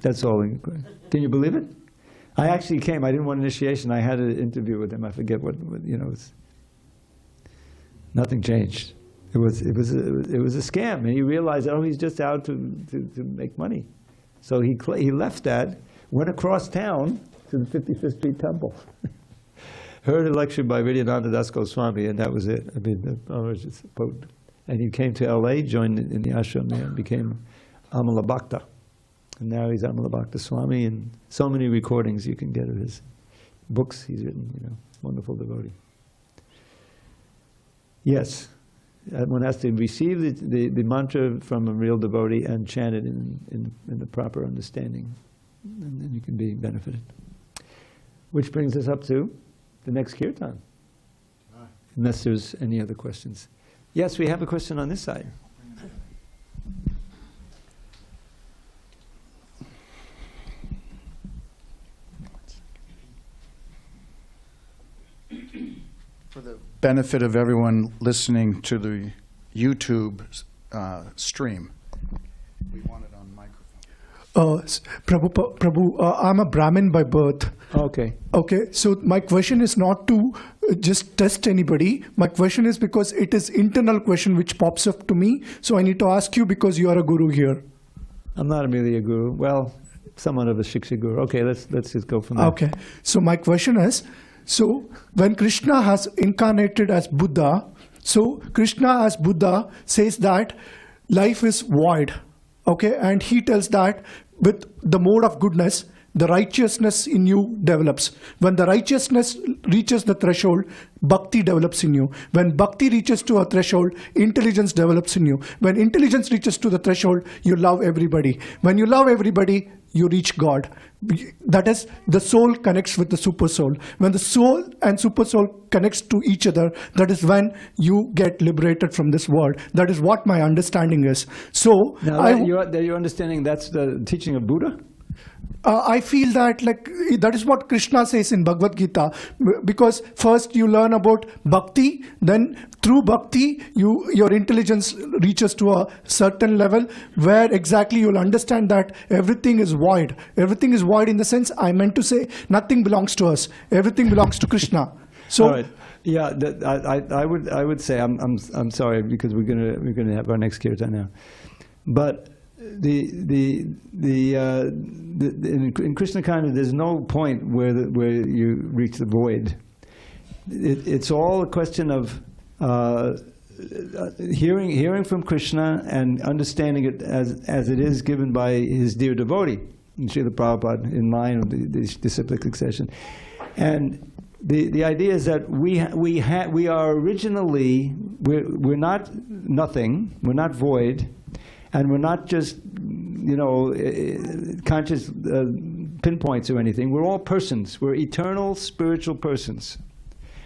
S1: That's all. Can you believe it? I actually came. I didn't want initiation. I had an interview with him. I forget what nothing changed. It was a scam, and he realized, he's just out to make money. So he left that, went across town to the 55th Street Temple, heard a lecture by Vidyananda Das Goswami, and that was it. And he came to L.A., joined in the ashram there, and became Amala Bhakta. And now he's Amala Bhakta Swami, and so many recordings you can get of his books he's written, wonderful devotee. Yes, one has to receive the mantra from a real devotee and chant it in the proper understanding, and then you can be benefited. Which brings us up to the next kirtan, unless there's any other questions. Yes, we have a question on this side.
S2: For the benefit of everyone listening to the YouTube stream, we want it on microphone.
S4: Prabhu, I'm a Brahmin by birth.
S1: Okay.
S4: Okay, so my question is not to just test anybody. My question is because it is internal question which pops up to me. So I need to ask you because you are a guru here.
S1: I'm not really a guru. Well, somewhat of a Shiksha guru. Okay, let's just go from there.
S4: Okay, so my question is, so when Krishna has incarnated as Buddha, so Krishna as Buddha says that life is void, okay, and he tells that with the mode of goodness, the righteousness in you develops. When the righteousness reaches the threshold, bhakti develops in you. When bhakti reaches to a threshold, intelligence develops in you. When intelligence reaches to the threshold, you love everybody. When you love everybody, you reach God. That is, the soul connects with the super soul. When the soul and super soul connects to each other, that is when you get liberated from this world. That is what my understanding is. So,
S1: now, your understanding, that's the teaching of Buddha?
S4: I feel that that is what Krishna says in Bhagavad Gita, because first you learn about bhakti, then through bhakti your intelligence reaches to a certain level where exactly you'll understand that everything is void. Everything is void in the sense, I meant to say, nothing belongs to us. Everything belongs to Krishna. So,
S1: all right. Yeah, I would say I'm sorry, because we're gonna have our next kirtan now, but in Krishna consciousness, there's no point where you reach the void. It's all a question of hearing from Krishna and understanding it as it is given by his dear devotee, Srila Prabhupada, in line with the disciplic succession. And the idea is that we are originally, we're not nothing, we're not void. And we're not just, conscious pinpoints or anything. We're all persons. We're eternal spiritual persons,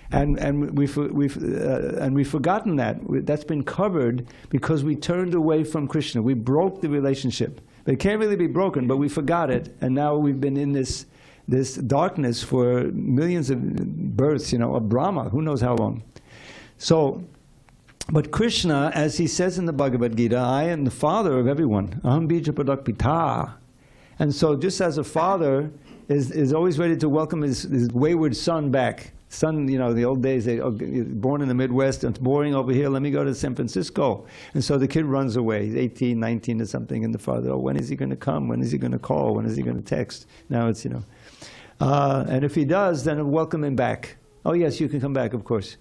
S1: and we've forgotten that. That's been covered because we turned away from Krishna. We broke the relationship. But it can't really be broken, but we forgot it, and now we've been in this darkness for millions of births, of Brahma. Who knows how long? So. But Krishna, as he says in the Bhagavad Gita, I am the father of everyone. Aham bija pradak pita. And so just as a father is always ready to welcome his wayward son back. Son, the old days, born in the Midwest, it's boring over here, let me go to San Francisco. And so the kid runs away. He's 18, 19 or something, and the father, when is he going to come? When is he going to call? When is he going to text? Now it's, and if he does, then welcome him back. Oh yes, you can come back, of course.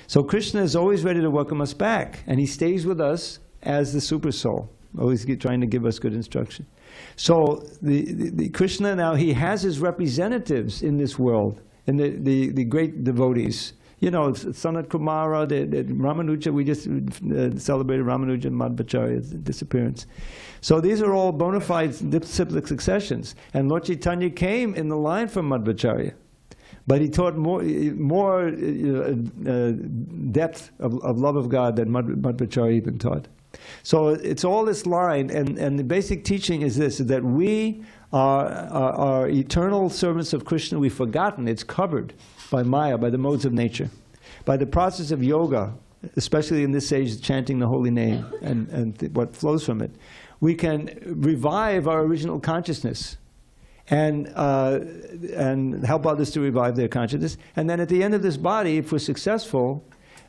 S1: So Krishna is always ready to welcome us back, and he stays with us as the super soul, always trying to give us good instruction. So the Krishna now, he has his representatives in this world, and the great devotees. Sanat Kumara, the Ramanuja, we just celebrated Ramanuja Madhvacharya's disappearance. So these are all bona fide disciplic successions, and Lord Chaitanya came in the line from Madhvacharya. But he taught more depth of love of God than Madhvacharya even taught. So it's all this line, and the basic teaching is this, is that we are eternal servants of Krishna. We've forgotten. It's covered by Maya, by the modes of nature. By the process of yoga, especially in this age, chanting the holy name and what flows from it, we can revive our original consciousness. And help others to revive their consciousness. And then at the end of this body, if we're successful,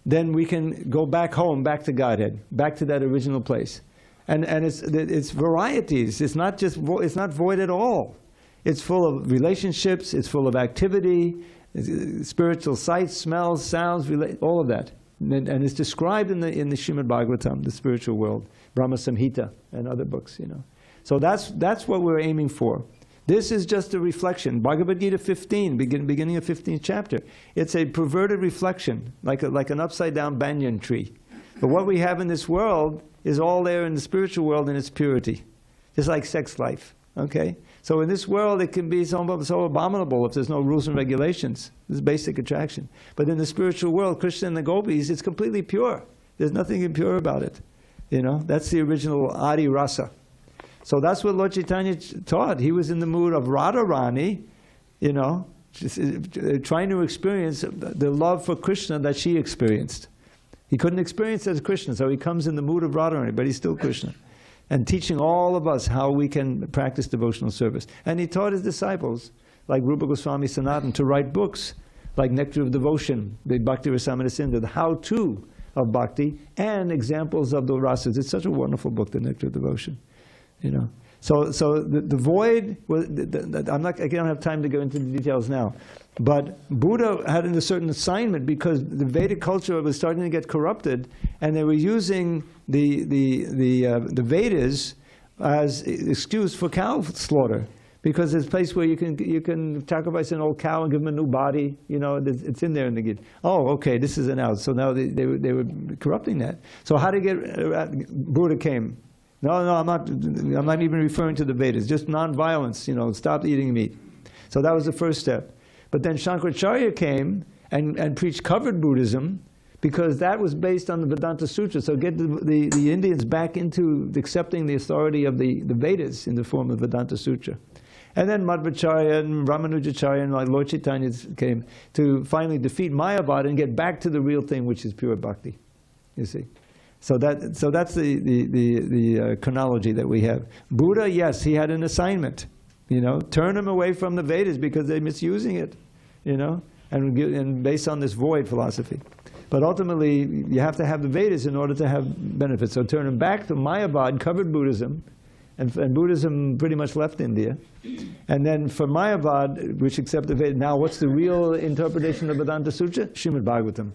S1: then we can go back home, back to Godhead, back to that original place. And it's varieties. It's not void at all. It's full of relationships. It's full of activity, spiritual sights, smells, sounds, all of that. And it's described in the Srimad Bhagavatam, the spiritual world, Brahma Samhita, and other books. So that's what we're aiming for. This is just a reflection. Bhagavad Gita 15, beginning of 15th chapter. It's a perverted reflection, like an upside-down banyan tree. But what we have in this world is all there in the spiritual world in its purity, just like sex life. Okay? So in this world, it can be so abominable if there's no rules and regulations. This is basic attraction. But in the spiritual world, Krishna and the gopis, it's completely pure. There's nothing impure about it. That's the original Adi Rasa. So that's what Lord Chaitanya taught. He was in the mood of Radharani, trying to experience the love for Krishna that she experienced. He couldn't experience it as Krishna, so he comes in the mood of Radharani, but he's still Krishna. And teaching all of us how we can practice devotional service. And he taught his disciples, like Rupa Goswami Sanatan, to write books like Nectar of Devotion, the Bhakti Rasamrita Sindhu, the how-to of bhakti, and examples of the rasas. It's such a wonderful book, the Nectar of Devotion. So the void was. I don't have time to go into the details now, but Buddha had a certain assignment because the Vedic culture was starting to get corrupted, and they were using the Vedas as excuse for cow slaughter. Because it's a place where you can sacrifice an old cow and give them a new body. You know, it's in there in the Gita. Oh, okay, this is an out. So now they were corrupting that. So how to get Buddha came? No, I'm not even referring to the Vedas. Just non-violence. You know, stop eating meat. So that was the first step. But then Shankaracharya came and preached covered Buddhism, because that was based on the Vedanta Sutra. So get the Indians back into accepting the authority of the Vedas in the form of Vedanta Sutra. And then Madhvacharya and Ramanujacharya and like Lord Chaitanya came to finally defeat Mayavad and get back to the real thing, which is pure bhakti. You see, so that's the chronology that we have. Buddha, yes, he had an assignment. You know, turn them away from the Vedas because they're misusing it. You know, and based on this void philosophy. But ultimately, you have to have the Vedas in order to have benefits. So turn them back to Mayavad, covered Buddhism, and Buddhism pretty much left India. And then for Mayavad, which accept the Vedas, now what's the real interpretation of Vedanta Sutra? Srimad Bhagavatam.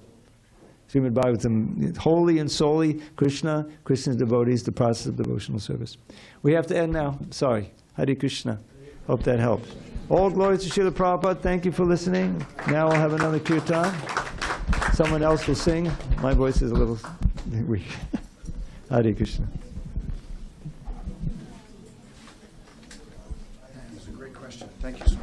S1: Srimad Bhagavatam, wholly and solely Krishna, Krishna's devotees, the process of devotional service. We have to end now. Sorry. Hare Krishna. Hope that helped. All glory to Srila Prabhupada. Thank you for listening. Now I'll have another kirtan. Someone else will sing. My voice is a little weak. Hare Krishna.
S2: That's a great question. Thank you so much.